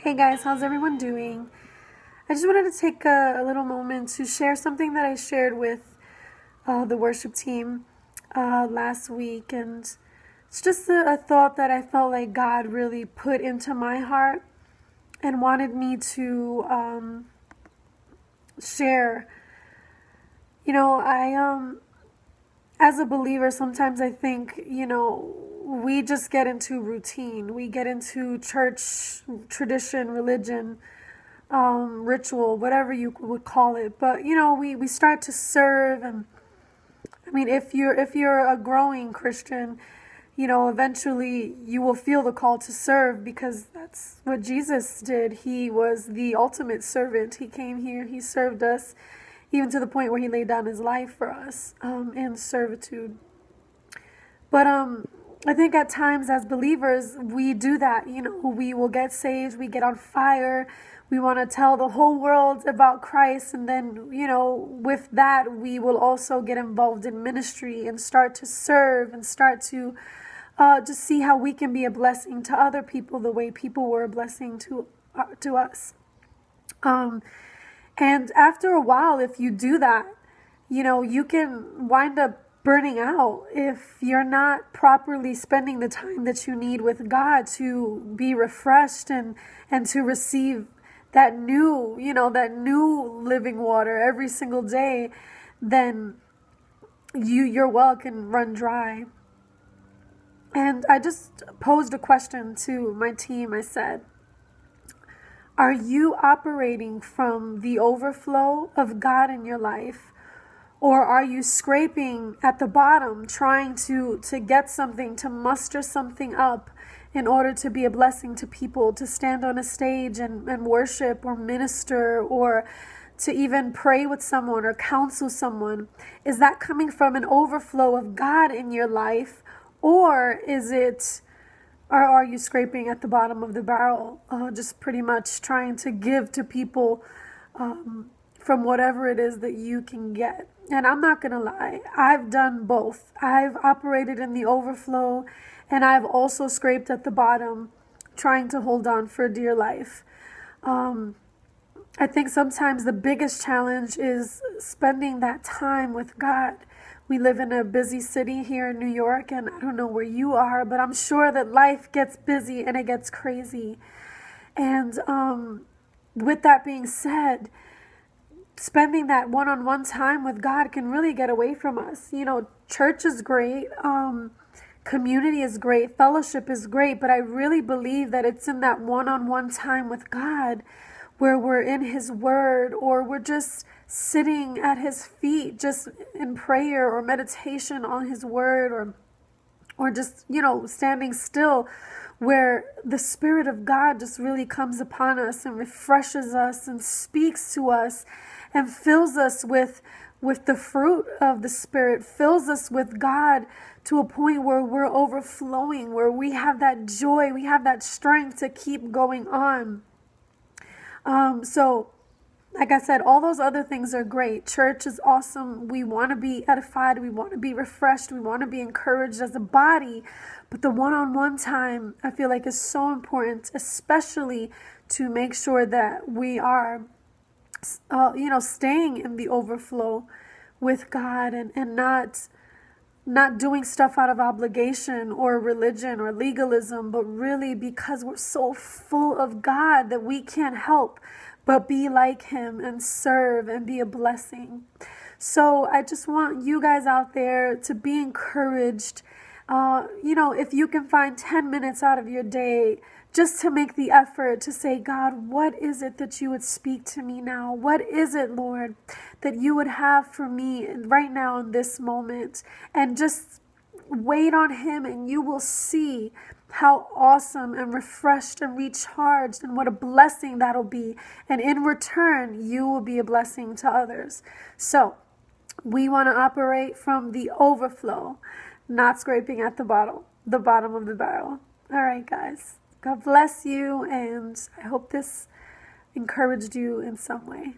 Hey guys, how's everyone doing? I just wanted to take a little moment to share something that I shared with the worship team last week, and it's just a thought that I felt like God really put into my heart and wanted me to share. As a believer, sometimes I think, we just get into routine. We get into church, tradition, religion, ritual, whatever you would call it. But, we start to serve. And I mean, if you're a growing Christian, eventually you will feel the call to serve, because that's what Jesus did. He was the ultimate servant. He came here, he served us, even to the point where he laid down his life for us in servitude. But I think at times as believers, we do that. We will get saved, we get on fire, we want to tell the whole world about Christ. And then, with that, we will also get involved in ministry and start to serve and start to just see how we can be a blessing to other people the way people were a blessing to us. And after a while, if you do that, you can wind up burning out if you're not properly spending the time that you need with God to be refreshed and to receive that new living water every single day. Then your well can run dry. And I just posed a question to my team. I said, are you operating from the overflow of God in your life? Or are you scraping at the bottom, trying to get something, to muster something up in order to be a blessing to people, to stand on a stage and worship or minister, or to even pray with someone or counsel someone? Is that coming from an overflow of God in your life? Or are you scraping at the bottom of the barrel, just pretty much trying to give to people from whatever it is that you can get? And I'm not going to lie, I've done both. I've operated in the overflow, and I've also scraped at the bottom, trying to hold on for dear life. I think sometimes the biggest challenge is spending that time with God. We live in a busy city here in New York, and I don't know where you are, but I'm sure that life gets busy and it gets crazy. And with that being said, spending that one-on-one time with God can really get away from us. Church is great, community is great, fellowship is great, but I really believe that it's in that one-on-one time with God where we're in his word, or we're just sitting at his feet just in prayer or meditation on his word, or just, standing still, where the Spirit of God just really comes upon us and refreshes us and speaks to us and fills us with the fruit of the Spirit, fills us with God to a point where we're overflowing, where we have that joy, we have that strength to keep going on. So, like I said, all those other things are great. Church is awesome. We want to be edified. We want to be refreshed. We want to be encouraged as a body. But the one-on-one time, I feel like, is so important, especially to make sure that we are, staying in the overflow with God, and not doing stuff out of obligation or religion or legalism, but really because we're so full of God that we can't help but be like him and serve and be a blessing. So I just want you guys out there to be encouraged. If you can find 10 minutes out of your day just to make the effort to say, God, what is it that you would speak to me now? What is it, Lord, that you would have for me right now in this moment? And just wait on him, and you will see how awesome and refreshed and recharged and what a blessing that'll be. And in return, you will be a blessing to others. So we want to operate from the overflow, not scraping at the bottom of the barrel. All right, guys. God bless you, and I hope this encouraged you in some way.